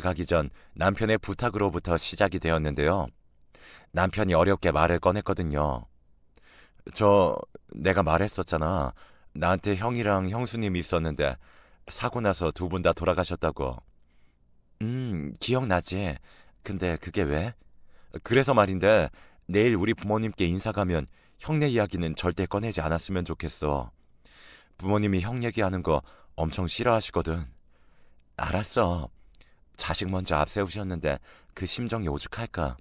가기 전 남편의 부탁으로부터 시작이 되었는데요. 남편이 어렵게 말을 꺼냈거든요. 저, 내가 말했었잖아. 나한테 형이랑 형수님이 있었는데 사고 나서 두 분 다 돌아가셨다고. 기억나지? 근데 그게 왜? 그래서 말인데 내일 우리 부모님께 인사 가면 형네 이야기는 절대 꺼내지 않았으면 좋겠어. 부모님이 형 얘기하는 거 엄청 싫어하시거든. 알았어. 자식 먼저 앞세우셨는데 그 심정이 오죽할까?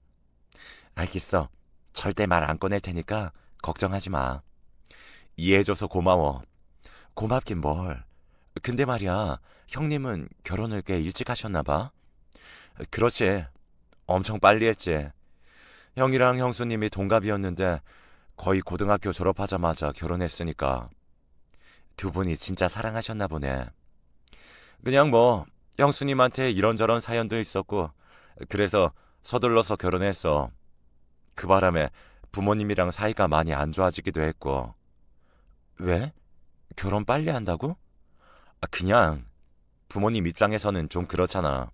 알겠어. 절대 말 안 꺼낼 테니까 걱정하지 마. 이해해줘서 고마워. 고맙긴 뭘. 근데 말이야, 형님은 결혼을 꽤 일찍 하셨나 봐? 그렇지. 엄청 빨리 했지. 형이랑 형수님이 동갑이었는데 거의 고등학교 졸업하자마자 결혼했으니까. 두 분이 진짜 사랑하셨나 보네. 그냥 뭐 형수님한테 이런저런 사연도 있었고 그래서 서둘러서 결혼했어. 그 바람에 부모님이랑 사이가 많이 안 좋아지기도 했고. 왜? 결혼 빨리 한다고? 그냥 부모님 입장에서는 좀 그렇잖아.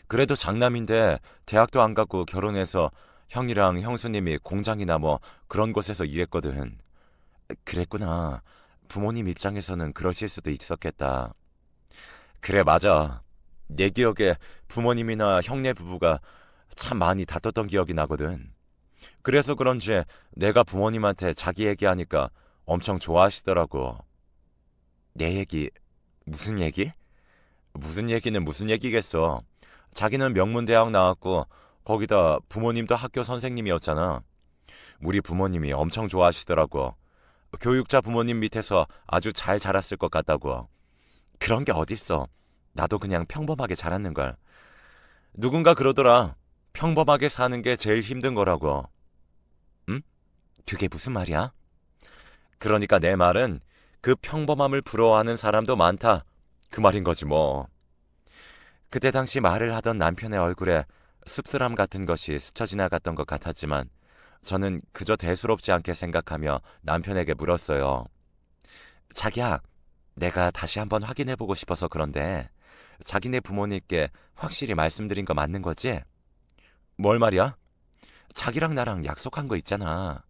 그래도 장남인데 대학도 안 가고 결혼해서 형이랑 형수님이 공장이나 뭐 그런 곳에서 일했거든. 그랬구나. 부모님 입장에서는 그러실 수도 있었겠다. 그래, 맞아. 내 기억에 부모님이나 형네 부부가 참 많이 다퉜던 기억이 나거든. 그래서 그런지 내가 부모님한테 자기 얘기하니까 엄청 좋아하시더라고. 내 얘기, 무슨 얘기? 무슨 얘기는 무슨 얘기겠어. 자기는 명문대학 나왔고 거기다 부모님도 학교 선생님이었잖아. 우리 부모님이 엄청 좋아하시더라고. 교육자 부모님 밑에서 아주 잘 자랐을 것 같다고. 그런 게 어딨어. 나도 그냥 평범하게 자랐는걸. 누군가 그러더라. 평범하게 사는 게 제일 힘든 거라고. 응? 그게 무슨 말이야? 그러니까 내 말은 그 평범함을 부러워하는 사람도 많다. 그 말인 거지 뭐. 그때 당시 말을 하던 남편의 얼굴에 씁쓸함 같은 것이 스쳐 지나갔던 것 같았지만 저는 그저 대수롭지 않게 생각하며 남편에게 물었어요. 자기야, 내가 다시 한번 확인해보고 싶어서 그런데 자기네 부모님께 확실히 말씀드린 거 맞는 거지? 뭘 말이야? 자기랑 나랑 약속한 거 있잖아.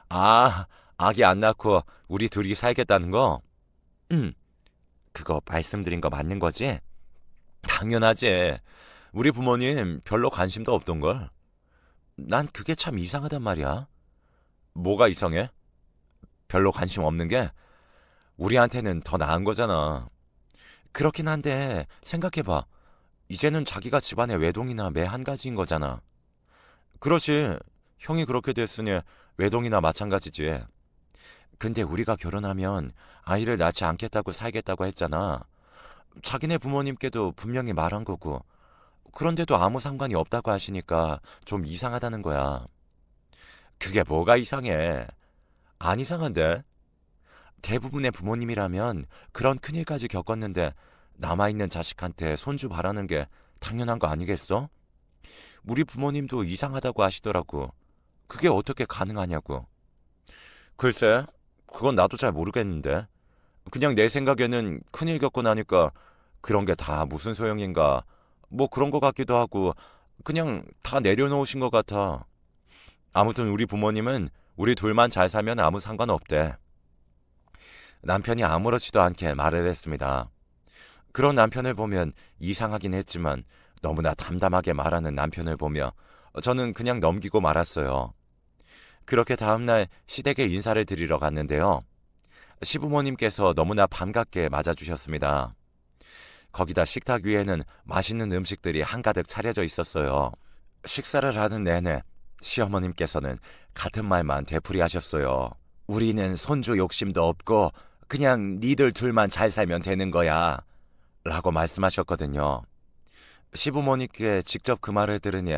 아, 아기 안 낳고 우리 둘이 살겠다는 거? 응, 그거 말씀드린 거 맞는 거지? 당연하지. 우리 부모님 별로 관심도 없던걸. 난 그게 참 이상하단 말이야. 뭐가 이상해? 별로 관심 없는 게 우리한테는 더 나은 거잖아. 그렇긴 한데 생각해봐. 이제는 자기가 집안의 외동이나 매 한 가지인 거잖아. 그렇지. 형이 그렇게 됐으니 외동이나 마찬가지지. 근데 우리가 결혼하면 아이를 낳지 않겠다고 살겠다고 했잖아. 자기네 부모님께도 분명히 말한 거고. 그런데도 아무 상관이 없다고 하시니까 좀 이상하다는 거야. 그게 뭐가 이상해? 안 이상한데? 대부분의 부모님이라면 그런 큰일까지 겪었는데 남아있는 자식한테 손주 바라는 게 당연한 거 아니겠어? 우리 부모님도 이상하다고 하시더라고. 그게 어떻게 가능하냐고. 글쎄, 그건 나도 잘 모르겠는데. 그냥 내 생각에는 큰일 겪고 나니까 그런 게 다 무슨 소용인가. 뭐 그런 거 같기도 하고 그냥 다 내려놓으신 것 같아. 아무튼 우리 부모님은 우리 둘만 잘 살면 아무 상관없대. 남편이 아무렇지도 않게 말을 했습니다. 그런 남편을 보면 이상하긴 했지만 너무나 담담하게 말하는 남편을 보며 저는 그냥 넘기고 말았어요. 그렇게 다음날 시댁에 인사를 드리러 갔는데요. 시부모님께서 너무나 반갑게 맞아주셨습니다. 거기다 식탁 위에는 맛있는 음식들이 한가득 차려져 있었어요. 식사를 하는 내내 시어머님께서는 같은 말만 되풀이하셨어요. 우리는 손주 욕심도 없고 그냥 니들 둘만 잘 살면 되는 거야 라고 말씀하셨거든요. 시부모님께 직접 그 말을 들으니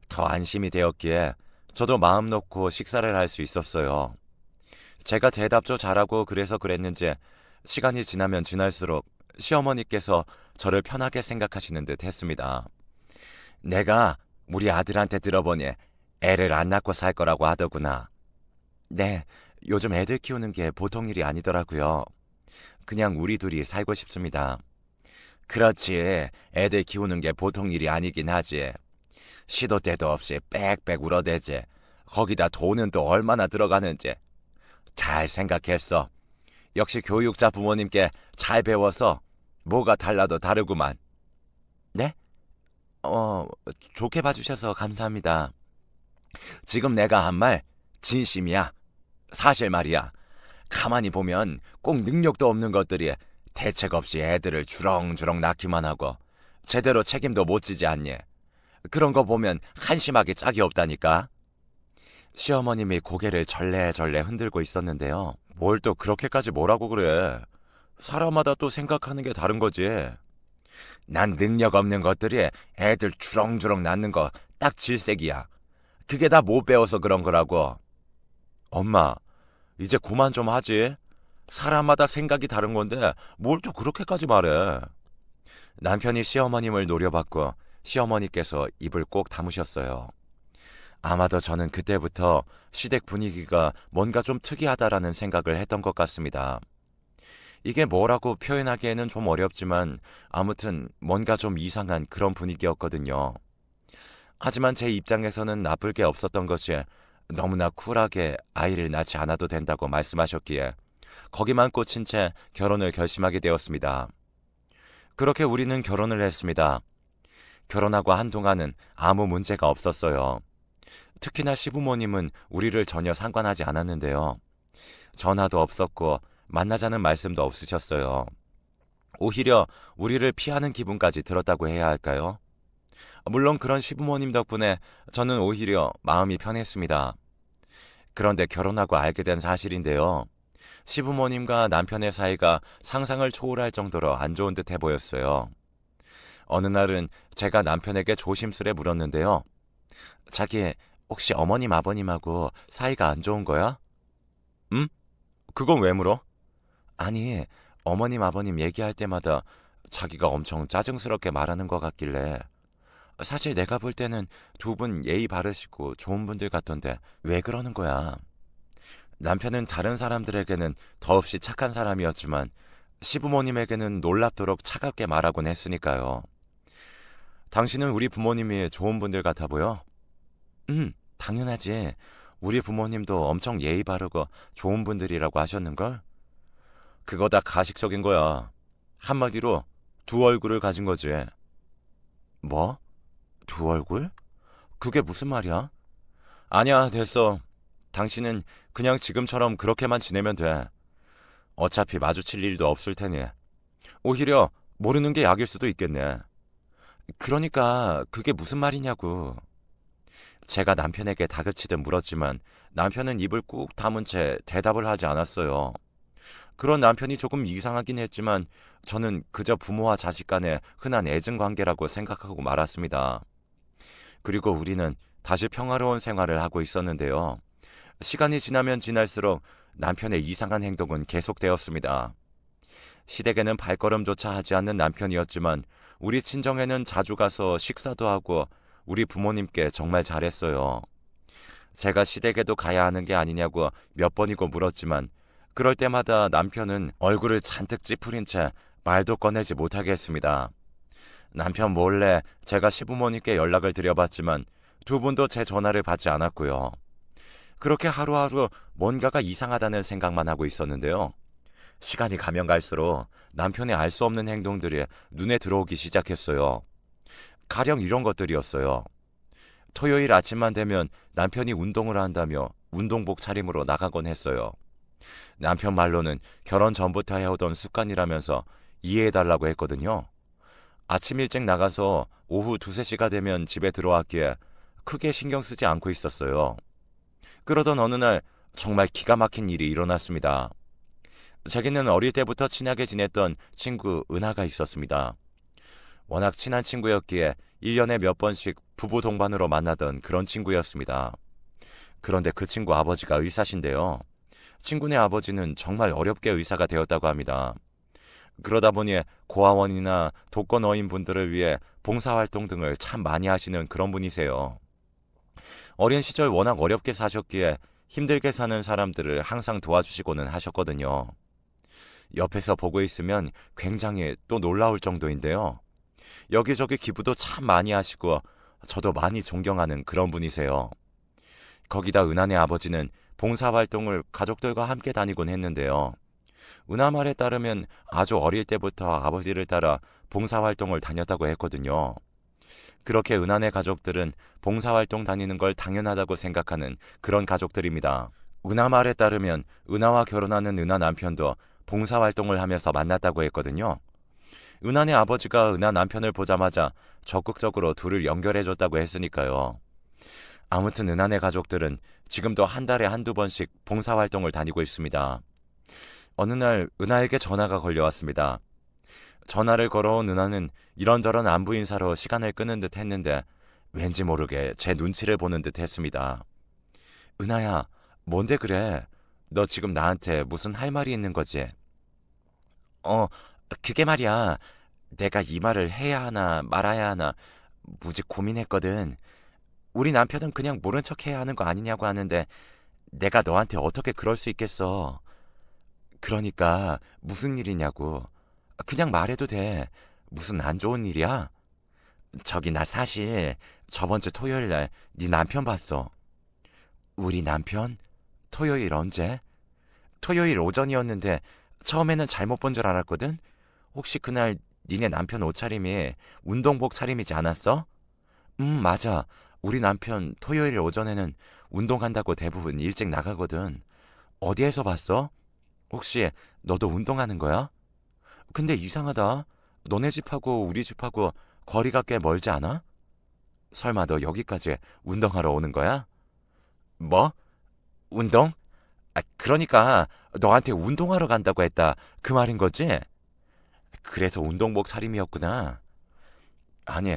더 안심이 되었기에 저도 마음 놓고 식사를 할 수 있었어요. 제가 대답도 잘하고 그래서 그랬는지 시간이 지나면 지날수록 시어머니께서 저를 편하게 생각하시는 듯 했습니다. 내가 우리 아들한테 들어보니 애를 안 낳고 살 거라고 하더구나. 네, 요즘 애들 키우는 게 보통 일이 아니더라고요. 그냥 우리 둘이 살고 싶습니다. 그렇지. 애들 키우는 게 보통 일이 아니긴 하지. 시도 때도 없이 빽빽 울어대지. 거기다 돈은 또 얼마나 들어가는지. 잘 생각했어. 역시 교육자 부모님께 잘 배워서 뭐가 달라도 다르구만. 네? 어, 좋게 봐주셔서 감사합니다. 지금 내가 한 말 진심이야. 사실 말이야. 가만히 보면 꼭 능력도 없는 것들이 대책 없이 애들을 주렁주렁 낳기만 하고 제대로 책임도 못 지지 않니? 그런 거 보면 한심하게 짝이 없다니까. 시어머님이 고개를 절레절레 흔들고 있었는데요. 뭘 또 그렇게까지 뭐라고 그래. 사람마다 또 생각하는 게 다른 거지. 난 능력 없는 것들이 애들 주렁주렁 낳는 거 딱 질색이야. 그게 다 못 배워서 그런 거라고. 엄마, 이제 그만 좀 하지. 사람마다 생각이 다른 건데 뭘 또 그렇게까지 말해. 남편이 시어머님을 노려봤고 시어머니께서 입을 꼭 다무셨어요. 아마도 저는 그때부터 시댁 분위기가 뭔가 좀 특이하다라는 생각을 했던 것 같습니다. 이게 뭐라고 표현하기에는 좀 어렵지만 아무튼 뭔가 좀 이상한 그런 분위기였거든요. 하지만 제 입장에서는 나쁠 게 없었던 것이 너무나 쿨하게 아이를 낳지 않아도 된다고 말씀하셨기에 거기만 꽂힌 채 결혼을 결심하게 되었습니다. 그렇게 우리는 결혼을 했습니다. 결혼하고 한동안은 아무 문제가 없었어요. 특히나 시부모님은 우리를 전혀 상관하지 않았는데요. 전화도 없었고 만나자는 말씀도 없으셨어요. 오히려 우리를 피하는 기분까지 들었다고 해야 할까요? 물론 그런 시부모님 덕분에 저는 오히려 마음이 편했습니다. 그런데 결혼하고 알게 된 사실인데요. 시부모님과 남편의 사이가 상상을 초월할 정도로 안 좋은 듯해 보였어요. 어느 날은 제가 남편에게 조심스레 물었는데요. 자기 혹시 어머님 아버님하고 사이가 안 좋은 거야? 응? 그건 왜 물어? 아니, 어머님 아버님 얘기할 때마다 자기가 엄청 짜증스럽게 말하는 것 같길래 사실 내가 볼 때는 두 분 예의 바르시고 좋은 분들 같던데 왜 그러는 거야? 남편은 다른 사람들에게는 더없이 착한 사람이었지만 시부모님에게는 놀랍도록 차갑게 말하곤 했으니까요. 당신은 우리 부모님이 좋은 분들 같아 보여? 당연하지. 우리 부모님도 엄청 예의 바르고 좋은 분들이라고 하셨는걸? 그거 다 가식적인 거야. 한마디로 두 얼굴을 가진 거지. 뭐? 두 얼굴? 그게 무슨 말이야? 아니야, 됐어. 당신은 그냥 지금처럼 그렇게만 지내면 돼. 어차피 마주칠 일도 없을 테니. 오히려 모르는 게 약일 수도 있겠네. 그러니까 그게 무슨 말이냐고. 제가 남편에게 다그치듯 물었지만 남편은 입을 꾹 다문 채 대답을 하지 않았어요. 그런 남편이 조금 이상하긴 했지만 저는 그저 부모와 자식 간의 흔한 애증 관계라고 생각하고 말았습니다. 그리고 우리는 다시 평화로운 생활을 하고 있었는데요. 시간이 지나면 지날수록 남편의 이상한 행동은 계속되었습니다. 시댁에는 발걸음조차 하지 않는 남편이었지만 우리 친정에는 자주 가서 식사도 하고 우리 부모님께 정말 잘했어요. 제가 시댁에도 가야 하는 게 아니냐고 몇 번이고 물었지만 그럴 때마다 남편은 얼굴을 잔뜩 찌푸린 채 말도 꺼내지 못하게 했습니다. 남편 몰래 제가 시부모님께 연락을 드려봤지만 두 분도 제 전화를 받지 않았고요. 그렇게 하루하루 뭔가가 이상하다는 생각만 하고 있었는데요. 시간이 가면 갈수록 남편의 알 수 없는 행동들이 눈에 들어오기 시작했어요. 가령 이런 것들이었어요. 토요일 아침만 되면 남편이 운동을 한다며 운동복 차림으로 나가곤 했어요. 남편 말로는 결혼 전부터 해오던 습관이라면서 이해해달라고 했거든요. 아침 일찍 나가서 오후 2~3시가 되면 집에 들어왔기에 크게 신경 쓰지 않고 있었어요. 그러던 어느 날 정말 기가 막힌 일이 일어났습니다. 자기는 어릴 때부터 친하게 지냈던 친구 은하가 있었습니다. 워낙 친한 친구였기에 1년에 몇 번씩 부부 동반으로 만나던 그런 친구였습니다. 그런데 그 친구 아버지가 의사신데요. 친구네 아버지는 정말 어렵게 의사가 되었다고 합니다. 그러다 보니 고아원이나 독거노인 분들을 위해 봉사활동 등을 참 많이 하시는 그런 분이세요. 어린 시절 워낙 어렵게 사셨기에 힘들게 사는 사람들을 항상 도와주시고는 하셨거든요. 옆에서 보고 있으면 굉장히 또 놀라울 정도인데요. 여기저기 기부도 참 많이 하시고 저도 많이 존경하는 그런 분이세요. 거기다 은하네 아버지는 봉사활동을 가족들과 함께 다니곤 했는데요. 은하 말에 따르면 아주 어릴 때부터 아버지를 따라 봉사활동을 다녔다고 했거든요. 그렇게 은하네 가족들은 봉사활동 다니는 걸 당연하다고 생각하는 그런 가족들입니다. 은하 말에 따르면 은하와 결혼하는 은하 남편도 봉사활동을 하면서 만났다고 했거든요. 은하네 아버지가 은하 남편을 보자마자 적극적으로 둘을 연결해줬다고 했으니까요. 아무튼 은하네 가족들은 지금도 한 달에 한두 번씩 봉사활동을 다니고 있습니다. 어느 날 은하에게 전화가 걸려왔습니다. 전화를 걸어온 은하는 이런저런 안부 인사로 시간을 끄는 듯 했는데 왠지 모르게 제 눈치를 보는 듯 했습니다. 은하야, 뭔데 그래? 너 지금 나한테 무슨 할 말이 있는 거지? 어, 그게 말이야. 내가 이 말을 해야 하나 말아야 하나 무지 고민했거든. 우리 남편은 그냥 모른 척 해야 하는 거 아니냐고 하는데 내가 너한테 어떻게 그럴 수 있겠어. 그러니까 무슨 일이냐고. 그냥 말해도 돼. 무슨 안 좋은 일이야? 저기 나 사실 저번 주 토요일 날 네 남편 봤어. 우리 남편? 토요일 언제? 토요일 오전이었는데 처음에는 잘못 본 줄 알았거든? 혹시 그날 니네 남편 옷차림이 운동복 차림이지 않았어? 맞아. 우리 남편 토요일 오전에는 운동한다고 대부분 일찍 나가거든. 어디에서 봤어? 혹시 너도 운동하는 거야? 근데 이상하다. 너네 집하고 우리 집하고 거리가 꽤 멀지 않아? 설마 너 여기까지 운동하러 오는 거야? 뭐? 운동? 그러니까 너한테 운동하러 간다고 했다. 그 말인 거지? 그래서 운동복 차림이었구나. 아니,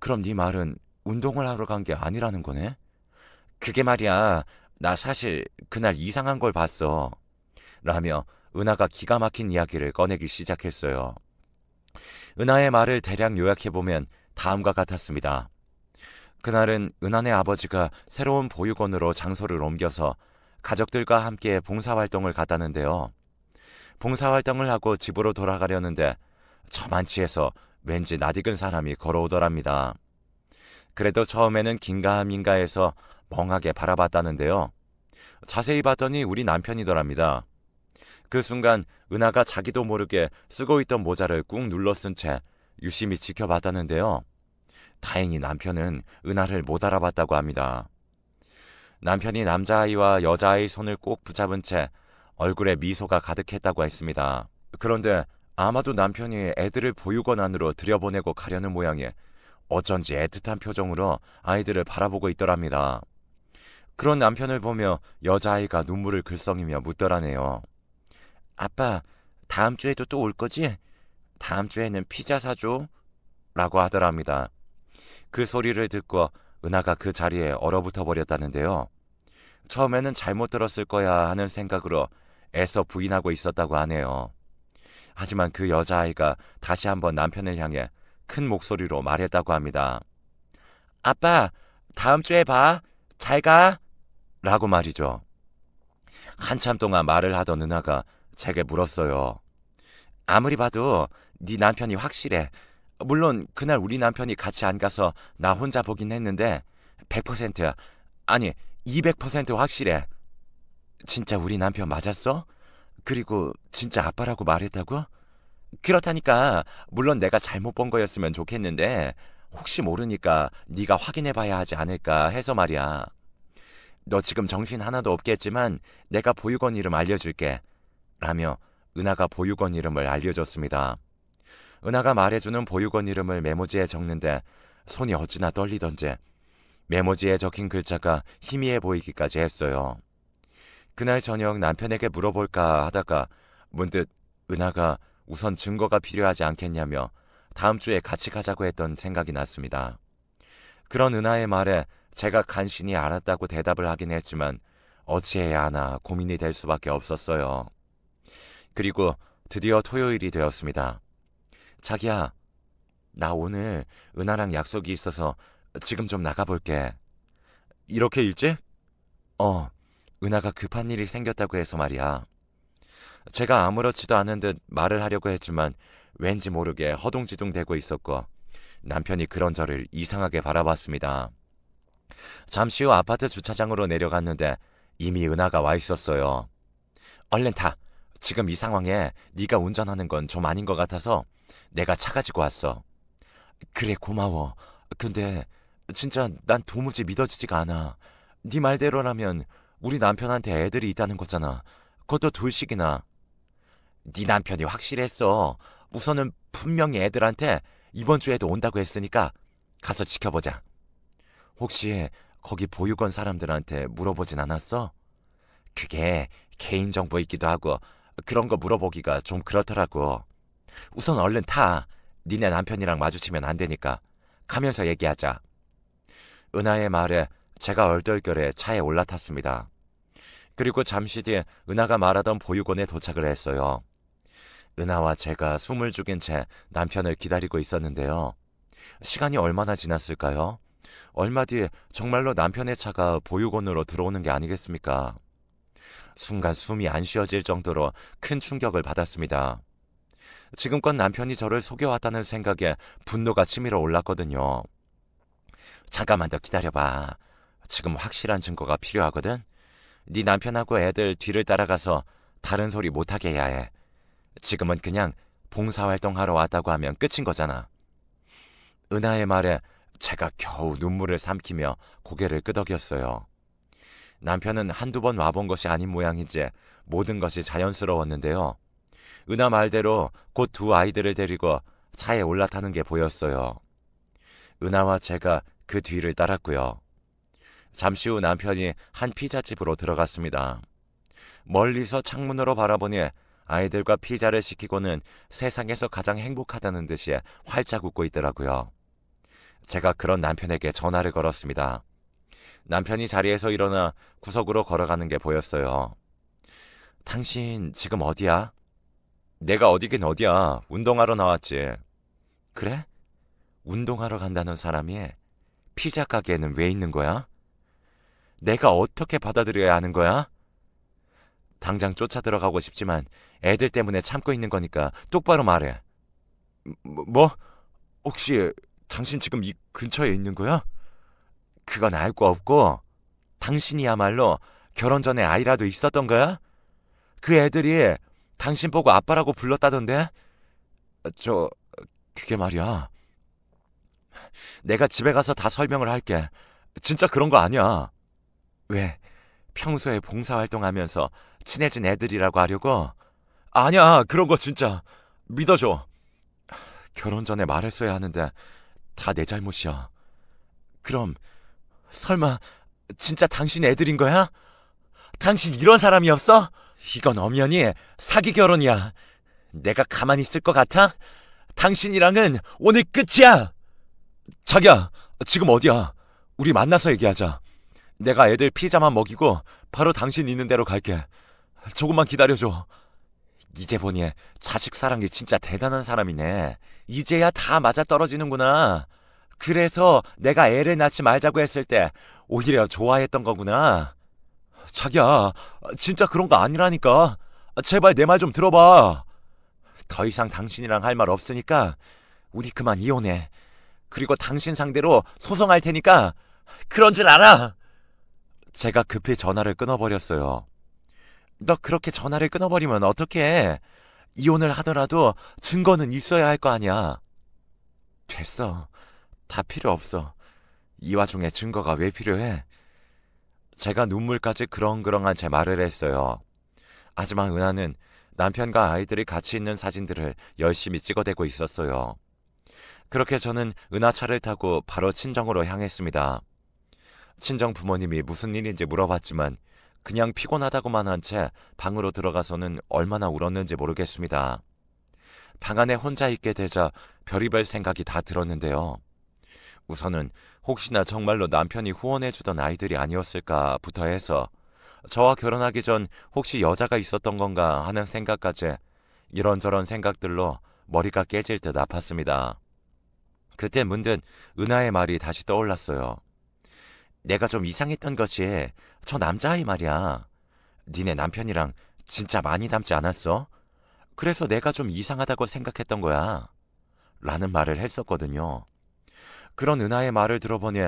그럼 네 말은 운동을 하러 간 게 아니라는 거네? 그게 말이야. 나 사실 그날 이상한 걸 봤어. 라며 은하가 기가 막힌 이야기를 꺼내기 시작했어요. 은하의 말을 대략 요약해보면 다음과 같았습니다. 그날은 은하네 아버지가 새로운 보육원으로 장소를 옮겨서 가족들과 함께 봉사활동을 갔다는데요. 봉사활동을 하고 집으로 돌아가려는데 저만치에서 왠지 낯익은 사람이 걸어오더랍니다. 그래도 처음에는 긴가민가해서 멍하게 바라봤다는데요. 자세히 봤더니 우리 남편이더랍니다. 그 순간 은하가 자기도 모르게 쓰고 있던 모자를 꾹 눌러 쓴 채 유심히 지켜봤다는데요. 다행히 남편은 은하를 못 알아봤다고 합니다. 남편이 남자아이와 여자아이 손을 꼭 붙잡은 채 얼굴에 미소가 가득했다고 했습니다. 그런데 아마도 남편이 애들을 보육원 안으로 들여보내고 가려는 모양에 어쩐지 애틋한 표정으로 아이들을 바라보고 있더랍니다. 그런 남편을 보며 여자아이가 눈물을 글썽이며 묻더라네요. 아빠, 다음 주에도 또 올 거지? 다음 주에는 피자 사줘? 라고 하더랍니다. 그 소리를 듣고 은하가 그 자리에 얼어붙어 버렸다는데요. 처음에는 잘못 들었을 거야 하는 생각으로 애써 부인하고 있었다고 하네요. 하지만 그 여자아이가 다시 한번 남편을 향해 큰 목소리로 말했다고 합니다. 아빠, 다음 주에 봐. 잘 가. 라고 말이죠. 한참 동안 말을 하던 은하가 제게 물었어요. 아무리 봐도 네 남편이 확실해. 물론 그날 우리 남편이 같이 안 가서 나 혼자 보긴 했는데 100% 아니 200% 확실해. 진짜 우리 남편 맞았어? 그리고 진짜 아빠라고 말했다고? 그렇다니까. 물론 내가 잘못 본 거였으면 좋겠는데 혹시 모르니까 네가 확인해봐야 하지 않을까 해서 말이야. 너 지금 정신 하나도 없겠지만 내가 보육원 이름 알려줄게. 라며 은하가 보육원 이름을 알려줬습니다. 은하가 말해주는 보육원 이름을 메모지에 적는데 손이 어찌나 떨리던지 메모지에 적힌 글자가 희미해 보이기까지 했어요. 그날 저녁 남편에게 물어볼까 하다가 문득 은하가 우선 증거가 필요하지 않겠냐며 다음 주에 같이 가자고 했던 생각이 났습니다. 그런 은하의 말에 제가 간신히 알았다고 대답을 하긴 했지만 어찌해야 하나 고민이 될 수밖에 없었어요. 그리고 드디어 토요일이 되었습니다. 자기야, 나 오늘 은하랑 약속이 있어서 지금 좀 나가볼게. 이렇게 일찍? 은하가 급한 일이 생겼다고 해서 말이야. 제가 아무렇지도 않은 듯 말을 하려고 했지만 왠지 모르게 허둥지둥 대고 있었고 남편이 그런 저를 이상하게 바라봤습니다. 잠시 후 아파트 주차장으로 내려갔는데 이미 은하가 와 있었어요. 얼른 타. 지금 이 상황에 네가 운전하는 건 좀 아닌 것 같아서 내가 차 가지고 왔어. 그래, 고마워. 근데 진짜 난 도무지 믿어지지가 않아. 네 말대로라면 우리 남편한테 애들이 있다는 거잖아. 그것도 둘씩이나. 네 남편이 확실했어. 우선은 분명히 애들한테 이번 주에도 온다고 했으니까 가서 지켜보자. 혹시 거기 보육원 사람들한테 물어보진 않았어? 그게 개인정보이기도 하고 그런 거 물어보기가 좀 그렇더라고. 우선 얼른 타. 니네 남편이랑 마주치면 안 되니까. 가면서 얘기하자. 은하의 말에 제가 얼떨결에 차에 올라탔습니다. 그리고 잠시 뒤에 은하가 말하던 보육원에 도착을 했어요. 은하와 제가 숨을 죽인 채 남편을 기다리고 있었는데요. 시간이 얼마나 지났을까요? 얼마 뒤에 정말로 남편의 차가 보육원으로 들어오는 게 아니겠습니까? 순간 숨이 안 쉬어질 정도로 큰 충격을 받았습니다. 지금껏 남편이 저를 속여왔다는 생각에 분노가 치밀어 올랐거든요. 잠깐만 더 기다려봐. 지금 확실한 증거가 필요하거든? 네 남편하고 애들 뒤를 따라가서 다른 소리 못하게 해야 해. 지금은 그냥 봉사활동하러 왔다고 하면 끝인 거잖아. 은하의 말에 제가 겨우 눈물을 삼키며 고개를 끄덕였어요. 남편은 한두 번 와본 것이 아닌 모양이지 모든 것이 자연스러웠는데요. 은하 말대로 곧 두 아이들을 데리고 차에 올라타는 게 보였어요. 은하와 제가 그 뒤를 따랐고요. 잠시 후 남편이 한 피자집으로 들어갔습니다. 멀리서 창문으로 바라보니 아이들과 피자를 시키고는 세상에서 가장 행복하다는 듯이 활짝 웃고 있더라고요. 제가 그런 남편에게 전화를 걸었습니다. 남편이 자리에서 일어나 구석으로 걸어가는 게 보였어요. 당신 지금 어디야? 내가 어디긴 어디야. 운동하러 나왔지. 그래? 운동하러 간다는 사람이 피자 가게에는 왜 있는 거야? 내가 어떻게 받아들여야 하는 거야? 당장 쫓아 들어가고 싶지만 애들 때문에 참고 있는 거니까 똑바로 말해. 뭐? 혹시 당신 지금 이 근처에 있는 거야? 그건 알 거 없고 당신이야말로 결혼 전에 아이라도 있었던 거야? 그 애들이 당신 보고 아빠라고 불렀다던데? 그게 말이야. 내가 집에 가서 다 설명을 할게. 진짜 그런 거 아니야. 왜? 평소에 봉사활동하면서 친해진 애들이라고 하려고? 아니야, 그런 거 진짜. 믿어줘. 결혼 전에 말했어야 하는데 다 내 잘못이야. 그럼 설마 진짜 당신 애들인 거야? 당신 이런 사람이었어? 이건 엄연히 사기 결혼이야. 내가 가만히 있을 것 같아? 당신이랑은 오늘 끝이야. 자기야, 지금 어디야? 우리 만나서 얘기하자. 내가 애들 피자만 먹이고 바로 당신 있는 데로 갈게. 조금만 기다려줘. 이제 보니 자식 사랑이 진짜 대단한 사람이네. 이제야 다 맞아떨어지는구나. 그래서 내가 애를 낳지 말자고 했을 때 오히려 좋아했던 거구나. 자기야, 진짜 그런 거 아니라니까. 제발 내 말 좀 들어봐. 더 이상 당신이랑 할 말 없으니까 우리 그만 이혼해. 그리고 당신 상대로 소송할 테니까. 그런 줄 알아. 제가 급히 전화를 끊어버렸어요. 너 그렇게 전화를 끊어버리면 어떡해. 이혼을 하더라도 증거는 있어야 할 거 아니야. 됐어. 다 필요 없어. 이 와중에 증거가 왜 필요해? 제가 눈물까지 그렁그렁한 제 말을 했어요. 하지만 은하는 남편과 아이들이 같이 있는 사진들을 열심히 찍어대고 있었어요. 그렇게 저는 은하 차를 타고 바로 친정으로 향했습니다. 친정 부모님이 무슨 일인지 물어봤지만 그냥 피곤하다고만 한 채 방으로 들어가서는 얼마나 울었는지 모르겠습니다. 방 안에 혼자 있게 되자 별의별 생각이 다 들었는데요. 우선은 혹시나 정말로 남편이 후원해주던 아이들이 아니었을까부터 해서 저와 결혼하기 전 혹시 여자가 있었던 건가 하는 생각까지 이런저런 생각들로 머리가 깨질 듯 아팠습니다. 그때 문득 은하의 말이 다시 떠올랐어요. 내가 좀 이상했던 것이 저 남자아이 말이야. 니네 남편이랑 진짜 많이 닮지 않았어? 그래서 내가 좀 이상하다고 생각했던 거야. 라는 말을 했었거든요. 그런 은하의 말을 들어보니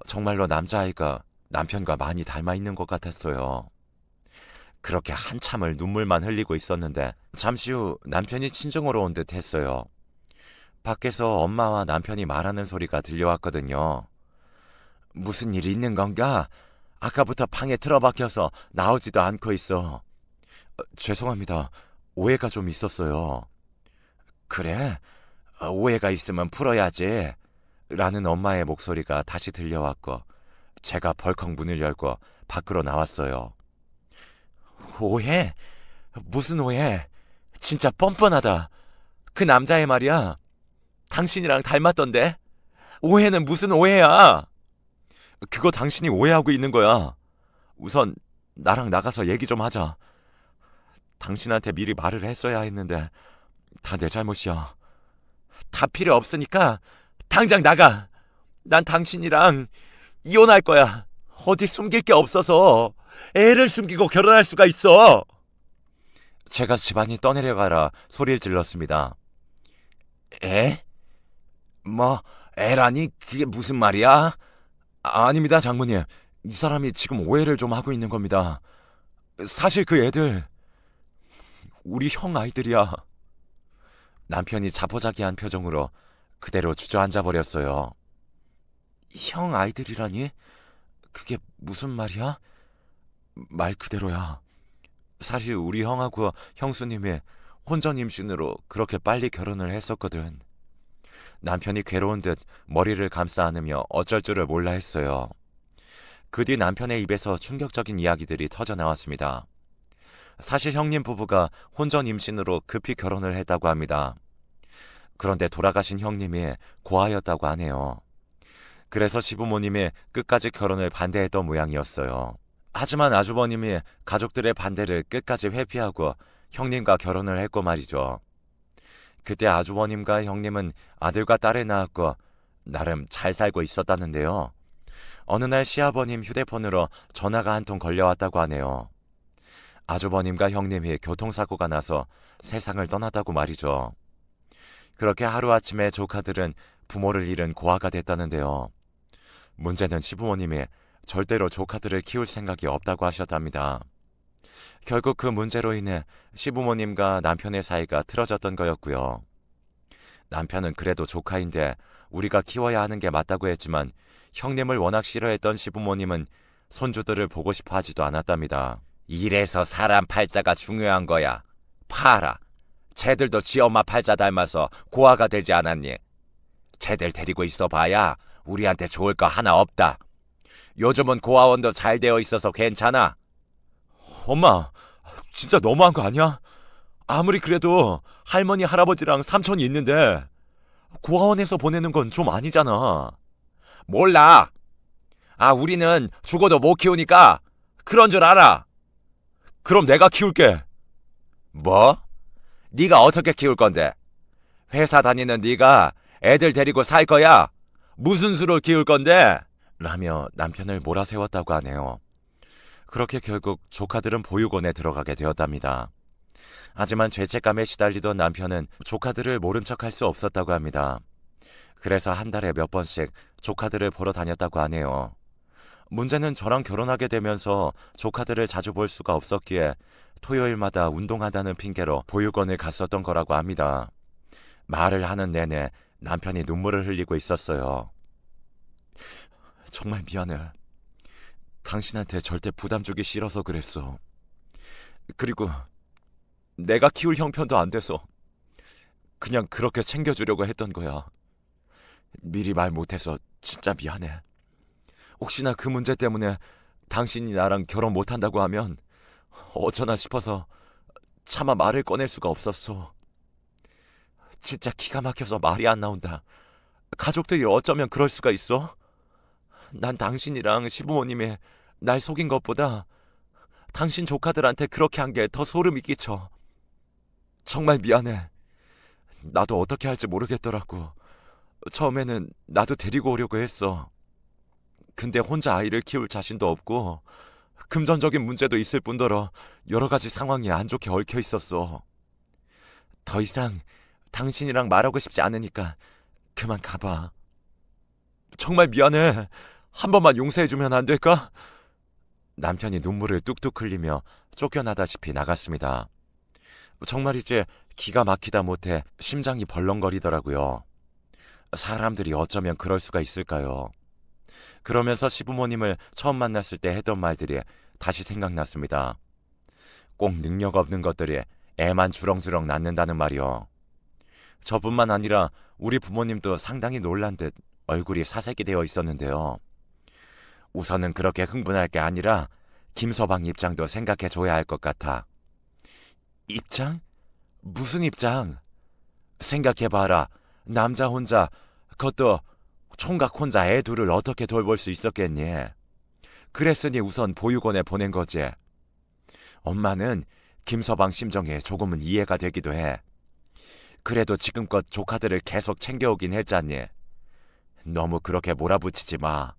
정말로 남자아이가 남편과 많이 닮아 있는 것 같았어요. 그렇게 한참을 눈물만 흘리고 있었는데 잠시 후 남편이 친정으로 온 듯 했어요. 밖에서 엄마와 남편이 말하는 소리가 들려왔거든요. 무슨 일이 있는 건가? 아까부터 방에 틀어박혀서 나오지도 않고 있어. 죄송합니다. 오해가 좀 있었어요. 그래? 오해가 있으면 풀어야지. 라는 엄마의 목소리가 다시 들려왔고 제가 벌컥 문을 열고 밖으로 나왔어요. 오해? 무슨 오해? 진짜 뻔뻔하다. 그 남자애 말이야. 당신이랑 닮았던데? 오해는 무슨 오해야? 그거 당신이 오해하고 있는 거야. 우선 나랑 나가서 얘기 좀 하자. 당신한테 미리 말을 했어야 했는데 다 내 잘못이야. 다 필요 없으니까 당장 나가. 난 당신이랑 이혼할 거야. 어디 숨길 게 없어서 애를 숨기고 결혼할 수가 있어. 제가 집안이 떠내려가라 소리를 질렀습니다. 애? 뭐 애라니 그게 무슨 말이야? 아닙니다, 장모님. 이 사람이 지금 오해를 좀 하고 있는 겁니다. 사실 그 애들 우리 형 아이들이야. 남편이 자포자기한 표정으로 그대로 주저앉아 버렸어요. 형 아이들이라니? 그게 무슨 말이야? 말 그대로야. 사실 우리 형하고 형수님이 혼전 임신으로 그렇게 빨리 결혼을 했었거든. 남편이 괴로운 듯 머리를 감싸 안으며 어쩔 줄을 몰라 했어요. 그 뒤 남편의 입에서 충격적인 이야기들이 터져 나왔습니다. 사실 형님 부부가 혼전 임신으로 급히 결혼을 했다고 합니다. 그런데 돌아가신 형님이 고아였다고 하네요. 그래서 시부모님이 끝까지 결혼을 반대했던 모양이었어요. 하지만 아주버님이 가족들의 반대를 끝까지 회피하고 형님과 결혼을 했고 말이죠. 그때 아주버님과 형님은 아들과 딸을 낳았고 나름 잘 살고 있었다는데요. 어느 날 시아버님 휴대폰으로 전화가 한 통 걸려왔다고 하네요. 아주버님과 형님이 교통사고가 나서 세상을 떠났다고 말이죠. 그렇게 하루아침에 조카들은 부모를 잃은 고아가 됐다는데요. 문제는 시부모님이 절대로 조카들을 키울 생각이 없다고 하셨답니다. 결국 그 문제로 인해 시부모님과 남편의 사이가 틀어졌던 거였고요. 남편은 그래도 조카인데 우리가 키워야 하는 게 맞다고 했지만 형님을 워낙 싫어했던 시부모님은 손주들을 보고 싶어 하지도 않았답니다. 이래서 사람 팔자가 중요한 거야. 파라. 쟤들도 지 엄마 팔자 닮아서 고아가 되지 않았니? 쟤들 데리고 있어 봐야 우리한테 좋을 거 하나 없다. 요즘은 고아원도 잘 되어 있어서 괜찮아. 엄마, 진짜 너무한 거 아니야? 아무리 그래도 할머니, 할아버지랑 삼촌이 있는데 고아원에서 보내는 건 좀 아니잖아. 몰라. 우리는 죽어도 못 키우니까 그런 줄 알아. 그럼 내가 키울게. 뭐? 네가 어떻게 키울 건데? 회사 다니는 네가 애들 데리고 살 거야? 무슨 수로 키울 건데? 라며 남편을 몰아세웠다고 하네요. 그렇게 결국 조카들은 보육원에 들어가게 되었답니다. 하지만 죄책감에 시달리던 남편은 조카들을 모른 척할 수 없었다고 합니다. 그래서 한 달에 몇 번씩 조카들을 보러 다녔다고 하네요. 문제는 저랑 결혼하게 되면서 조카들을 자주 볼 수가 없었기에 토요일마다 운동한다는 핑계로 보육원을 갔었던 거라고 합니다. 말을 하는 내내 남편이 눈물을 흘리고 있었어요. 정말 미안해. 당신한테 절대 부담 주기 싫어서 그랬어. 그리고 내가 키울 형편도 안 돼서 그냥 그렇게 챙겨주려고 했던 거야. 미리 말 못해서 진짜 미안해. 혹시나 그 문제 때문에 당신이 나랑 결혼 못한다고 하면 어쩌나 싶어서 차마 말을 꺼낼 수가 없었어. 진짜 기가 막혀서 말이 안 나온다. 가족들이 어쩌면 그럴 수가 있어? 난 당신이랑 시부모님이 날 속인 것보다 당신 조카들한테 그렇게 한 게 더 소름이 끼쳐. 정말 미안해. 나도 어떻게 할지 모르겠더라고. 처음에는 나도 데리고 오려고 했어. 근데 혼자 아이를 키울 자신도 없고 금전적인 문제도 있을 뿐더러 여러 가지 상황이 안 좋게 얽혀 있었어. 더 이상 당신이랑 말하고 싶지 않으니까 그만 가봐. 정말 미안해. 한 번만 용서해주면 안 될까? 남편이 눈물을 뚝뚝 흘리며 쫓겨나다시피 나갔습니다. 정말이지 기가 막히다 못해 심장이 벌렁거리더라고요. 사람들이 어쩌면 그럴 수가 있을까요? 그러면서 시부모님을 처음 만났을 때 했던 말들이 다시 생각났습니다. 꼭 능력 없는 것들이 애만 주렁주렁 낳는다는 말이요. 저뿐만 아니라 우리 부모님도 상당히 놀란 듯 얼굴이 사색이 되어 있었는데요. 우선은 그렇게 흥분할 게 아니라 김서방 입장도 생각해줘야 할 것 같아. 입장? 무슨 입장? 생각해봐라. 남자 혼자, 그것도 총각 혼자 애 둘을 어떻게 돌볼 수 있었겠니? 그랬으니 우선 보육원에 보낸 거지. 엄마는 김서방 심정에 조금은 이해가 되기도 해. 그래도 지금껏 조카들을 계속 챙겨오긴 했잖니. 너무 그렇게 몰아붙이지 마.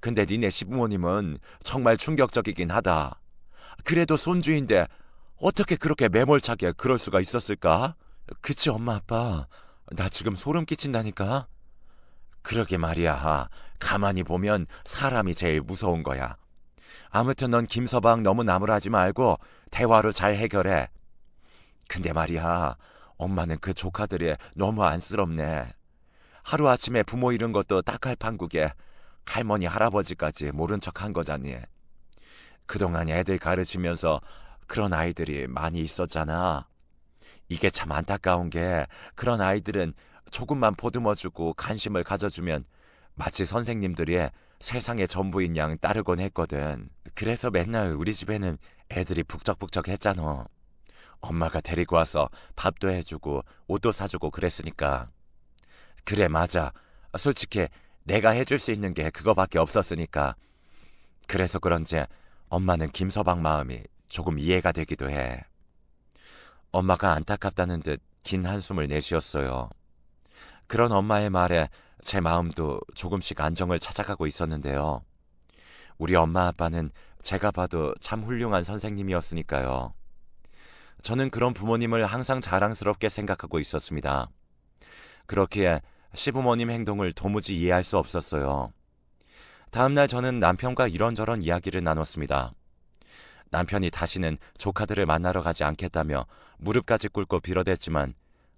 근데 니네 시부모님은 정말 충격적이긴 하다. 그래도 손주인데 어떻게 그렇게 매몰차게 그럴 수가 있었을까? 그치 엄마 아빠. 나 지금 소름 끼친다니까. 그러게 말이야. 가만히 보면 사람이 제일 무서운 거야. 아무튼 넌 김서방 너무 나무라지 말고 대화로 잘 해결해. 근데 말이야. 엄마는 그 조카들이 너무 안쓰럽네. 하루아침에 부모 잃은 것도 딱할 판국에 할머니 할아버지까지 모른 척한 거잖니. 그동안 애들 가르치면서 그런 아이들이 많이 있었잖아. 이게 참 안타까운 게 그런 아이들은 조금만 보듬어주고 관심을 가져주면 마치 선생님들이 세상의 전부인 양 따르곤 했거든. 그래서 맨날 우리 집에는 애들이 북적북적 했잖아. 엄마가 데리고 와서 밥도 해주고 옷도 사주고 그랬으니까. 그래 맞아. 솔직히 내가 해줄 수 있는 게 그거밖에 없었으니까. 그래서 그런지 엄마는 김서방 마음이 조금 이해가 되기도 해. 엄마가 안타깝다는 듯 긴 한숨을 내쉬었어요. 그런 엄마의 말에 제 마음도 조금씩 안정을 찾아가고 있었는데요. 우리 엄마 아빠는 제가 봐도 참 훌륭한 선생님이었으니까요. 저는 그런 부모님을 항상 자랑스럽게 생각하고 있었습니다. 그렇기에 시부모님 행동을 도무지 이해할 수 없었어요. 다음날 저는 남편과 이런저런 이야기를 나눴습니다. 남편이 다시는 조카들을 만나러 가지 않겠다며 무릎까지 꿇고 빌어댔지만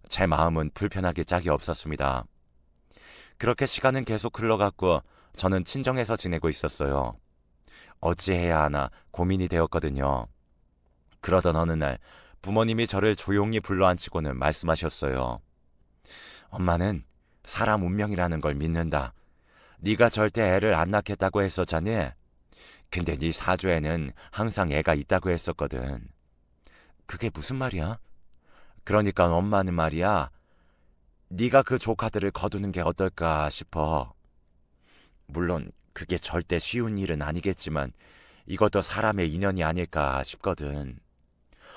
제 마음은 불편하기 짝이 없었습니다. 그렇게 시간은 계속 흘러갔고 저는 친정에서 지내고 있었어요. 어찌해야 하나 고민이 되었거든요. 그러던 어느 날 부모님이 저를 조용히 불러앉히고는 말씀하셨어요. 엄마는 사람 운명이라는 걸 믿는다. 네가 절대 애를 안 낳겠다고 했었잖니. 근데 네 사주에는 항상 애가 있다고 했었거든. 그게 무슨 말이야? 그러니까 엄마는 말이야. 네가 그 조카들을 거두는 게 어떨까 싶어. 물론 그게 절대 쉬운 일은 아니겠지만 이것도 사람의 인연이 아닐까 싶거든.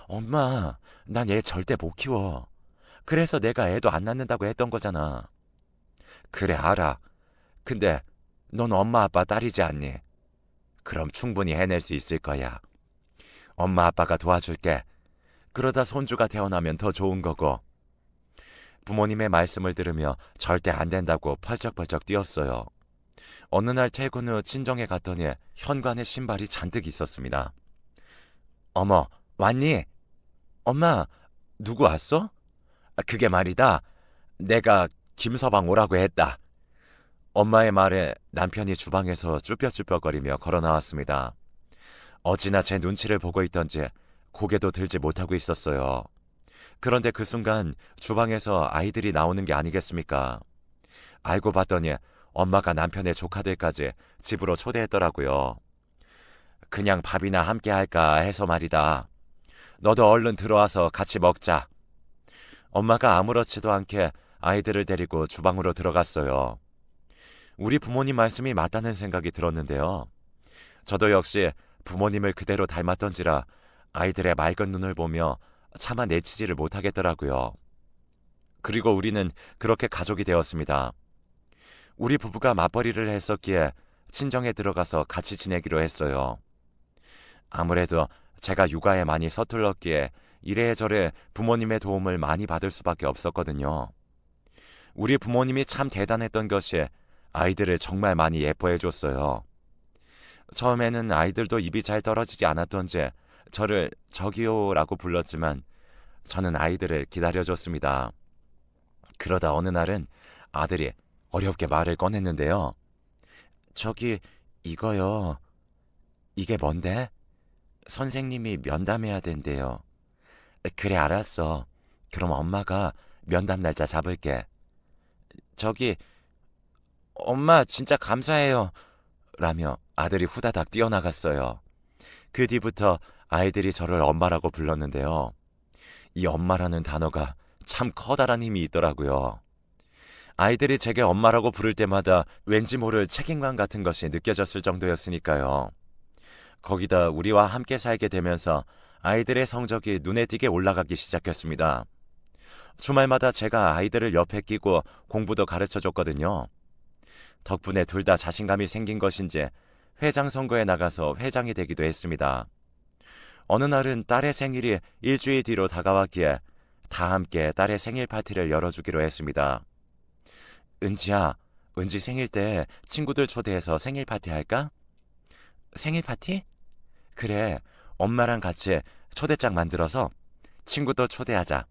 엄마, 난 애 절대 못 키워. 그래서 내가 애도 안 낳는다고 했던 거잖아. 그래 알아. 근데 넌 엄마 아빠 딸이지 않니? 그럼 충분히 해낼 수 있을 거야. 엄마 아빠가 도와줄게. 그러다 손주가 태어나면 더 좋은 거고. 부모님의 말씀을 들으며 절대 안 된다고 펄쩍펄쩍 뛰었어요. 어느 날 퇴근 후 친정에 갔더니 현관에 신발이 잔뜩 있었습니다. 어머, 왔니? 엄마, 누구 왔어? 그게 말이다. 내가 김서방 오라고 했다. 엄마의 말에 남편이 주방에서 쭈뼛쭈뼛거리며 걸어 나왔습니다. 어찌나 제 눈치를 보고 있던지 고개도 들지 못하고 있었어요. 그런데 그 순간 주방에서 아이들이 나오는 게 아니겠습니까? 알고 봤더니 엄마가 남편의 조카들까지 집으로 초대했더라고요. 그냥 밥이나 함께 할까 해서 말이다. 너도 얼른 들어와서 같이 먹자. 엄마가 아무렇지도 않게 아이들을 데리고 주방으로 들어갔어요. 우리 부모님 말씀이 맞다는 생각이 들었는데요. 저도 역시 부모님을 그대로 닮았던지라 아이들의 맑은 눈을 보며 차마 내치지를 못하겠더라고요. 그리고 우리는 그렇게 가족이 되었습니다. 우리 부부가 맞벌이를 했었기에 친정에 들어가서 같이 지내기로 했어요. 아무래도 제가 육아에 많이 서툴렀기에 이래저래 부모님의 도움을 많이 받을 수밖에 없었거든요. 우리 부모님이 참 대단했던 것이 아이들을 정말 많이 예뻐해 줬어요. 처음에는 아이들도 입이 잘 떨어지지 않았던지 저를 저기요라고 불렀지만 저는 아이들을 기다려줬습니다. 그러다 어느 날은 아들이 어렵게 말을 꺼냈는데요. 저기 이거요. 이게 뭔데? 선생님이 면담해야 된대요. 그래 알았어. 그럼 엄마가 면담 날짜 잡을게. 저기 엄마 진짜 감사해요. 라며 아들이 후다닥 뛰어나갔어요. 그 뒤부터 아이들이 저를 엄마라고 불렀는데요. 이 엄마라는 단어가 참 커다란 힘이 있더라고요. 아이들이 제게 엄마라고 부를 때마다 왠지 모를 책임감 같은 것이 느껴졌을 정도였으니까요. 거기다 우리와 함께 살게 되면서 아이들의 성적이 눈에 띄게 올라가기 시작했습니다. 주말마다 제가 아이들을 옆에 끼고 공부도 가르쳐줬거든요. 덕분에 둘 다 자신감이 생긴 것인지 회장 선거에 나가서 회장이 되기도 했습니다. 어느 날은 딸의 생일이 일주일 뒤로 다가왔기에 다 함께 딸의 생일 파티를 열어주기로 했습니다. 은지야, 은지 생일 때 친구들 초대해서 생일 파티 할까? 생일 파티? 그래, 엄마랑 같이 초대장 만들어서 친구도 초대하자.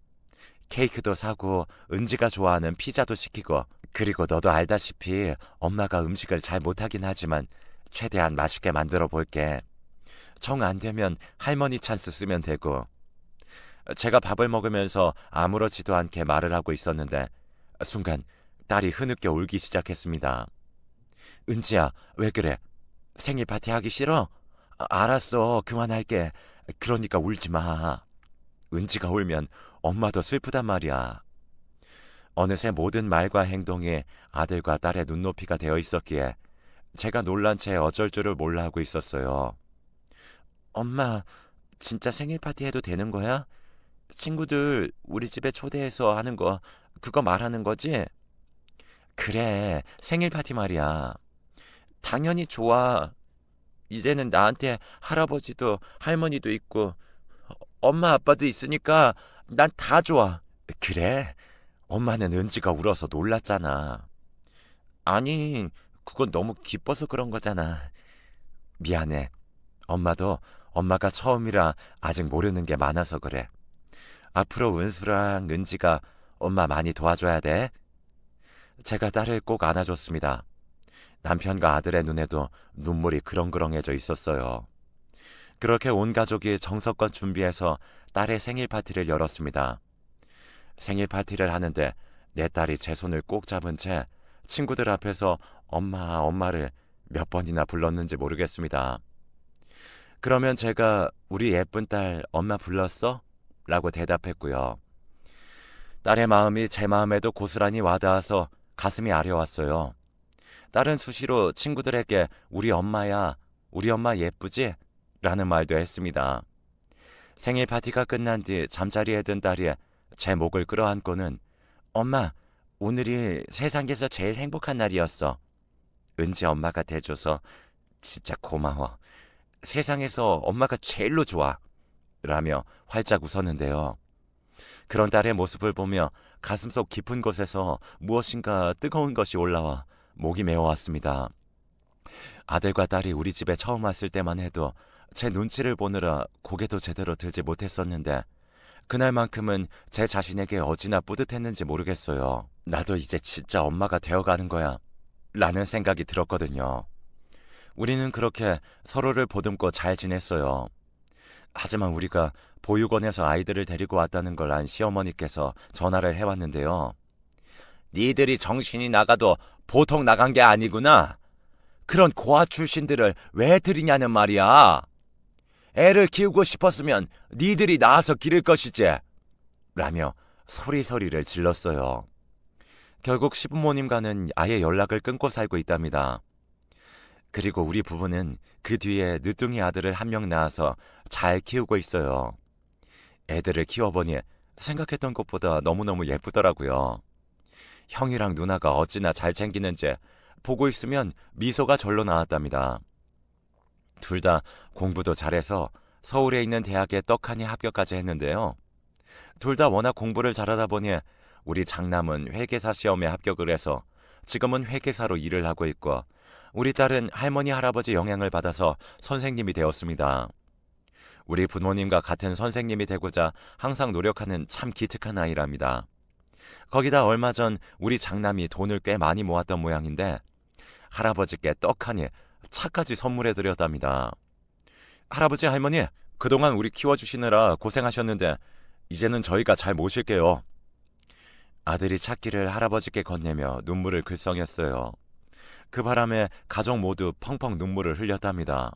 케이크도 사고 은지가 좋아하는 피자도 시키고 그리고 너도 알다시피 엄마가 음식을 잘 못하긴 하지만 최대한 맛있게 만들어 볼게. 정 안 되면 할머니 찬스 쓰면 되고. 제가 밥을 먹으면서 아무렇지도 않게 말을 하고 있었는데 순간 딸이 흐느껴 울기 시작했습니다. 은지야, 왜 그래? 생일 파티 하기 싫어? 알았어, 그만할게. 그러니까 울지 마. 은지가 울면 엄마도 슬프단 말이야. 어느새 모든 말과 행동이 아들과 딸의 눈높이가 되어 있었기에 제가 놀란 채 어쩔 줄을 몰라 하고 있었어요. 엄마, 진짜 생일 파티 해도 되는 거야? 친구들 우리 집에 초대해서 하는 거 그거 말하는 거지? 그래, 생일 파티 말이야. 당연히 좋아. 이제는 나한테 할아버지도 할머니도 있고 엄마 아빠도 있으니까 난 다 좋아. 그래? 엄마는 은지가 울어서 놀랐잖아. 아니, 그건 너무 기뻐서 그런 거잖아. 미안해. 엄마도 엄마가 처음이라 아직 모르는 게 많아서 그래. 앞으로 은수랑 은지가 엄마 많이 도와줘야 돼. 제가 딸을 꼭 안아줬습니다. 남편과 아들의 눈에도 눈물이 그렁그렁해져 있었어요. 그렇게 온 가족이 정성껏 준비해서 딸의 생일 파티를 열었습니다. 생일 파티를 하는데 내 딸이 제 손을 꼭 잡은 채 친구들 앞에서 엄마, 엄마를 몇 번이나 불렀는지 모르겠습니다. 그러면 제가 우리 예쁜 딸 엄마 불렀어? 라고 대답했고요. 딸의 마음이 제 마음에도 고스란히 와닿아서 가슴이 아려왔어요. 딸은 수시로 친구들에게 우리 엄마야, 우리 엄마 예쁘지? 라는 말도 했습니다. 생일 파티가 끝난 뒤 잠자리에 든 딸이 제 목을 끌어안고는 엄마, 오늘이 세상에서 제일 행복한 날이었어. 은지 엄마가 돼줘서 진짜 고마워. 세상에서 엄마가 제일로 좋아. 라며 활짝 웃었는데요. 그런 딸의 모습을 보며 가슴속 깊은 곳에서 무엇인가 뜨거운 것이 올라와 목이 메어왔습니다. 아들과 딸이 우리 집에 처음 왔을 때만 해도 제 눈치를 보느라 고개도 제대로 들지 못했었는데 그날만큼은 제 자신에게 어찌나 뿌듯했는지 모르겠어요. 나도 이제 진짜 엄마가 되어가는 거야 라는 생각이 들었거든요. 우리는 그렇게 서로를 보듬고 잘 지냈어요. 하지만 우리가 보육원에서 아이들을 데리고 왔다는 걸 안 시어머니께서 전화를 해왔는데요. 니들이 정신이 나가도 보통 나간 게 아니구나. 그런 고아 출신들을 왜 들이냐는 말이야. 애를 키우고 싶었으면 니들이 낳아서 기를 것이지. 라며 소리소리를 질렀어요. 결국 시부모님과는 아예 연락을 끊고 살고 있답니다. 그리고 우리 부부는 그 뒤에 늦둥이 아들을 한 명 낳아서 잘 키우고 있어요. 애들을 키워보니 생각했던 것보다 너무너무 예쁘더라고요. 형이랑 누나가 어찌나 잘 챙기는지 보고 있으면 미소가 절로 나왔답니다. 둘 다 공부도 잘해서 서울에 있는 대학에 떡하니 합격까지 했는데요. 둘 다 워낙 공부를 잘하다 보니 우리 장남은 회계사 시험에 합격을 해서 지금은 회계사로 일을 하고 있고, 우리 딸은 할머니 할아버지 영향을 받아서 선생님이 되었습니다. 우리 부모님과 같은 선생님이 되고자 항상 노력하는 참 기특한 아이랍니다. 거기다 얼마 전 우리 장남이 돈을 꽤 많이 모았던 모양인데 할아버지께 떡하니 차까지 선물해 드렸답니다. 할아버지 할머니, 그동안 우리 키워주시느라 고생하셨는데 이제는 저희가 잘 모실게요. 아들이 차키를 할아버지께 건네며 눈물을 글썽였어요. 그 바람에 가족 모두 펑펑 눈물을 흘렸답니다.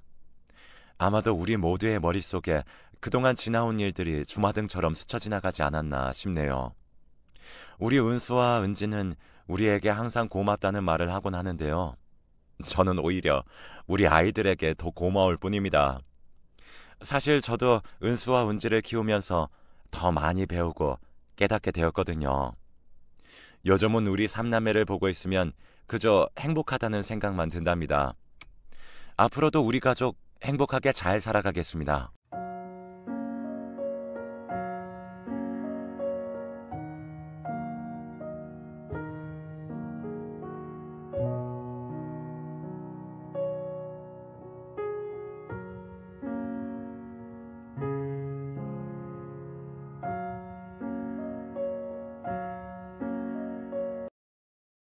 아마도 우리 모두의 머릿속에 그동안 지나온 일들이 주마등처럼 스쳐 지나가지 않았나 싶네요. 우리 은수와 은지는 우리에게 항상 고맙다는 말을 하곤 하는데요. 저는 오히려 우리 아이들에게 더 고마울 뿐입니다. 사실 저도 은수와 은지를 키우면서 더 많이 배우고 깨닫게 되었거든요. 요즘은 우리 삼남매를 보고 있으면 그저 행복하다는 생각만 든답니다. 앞으로도 우리 가족 행복하게 잘 살아가겠습니다.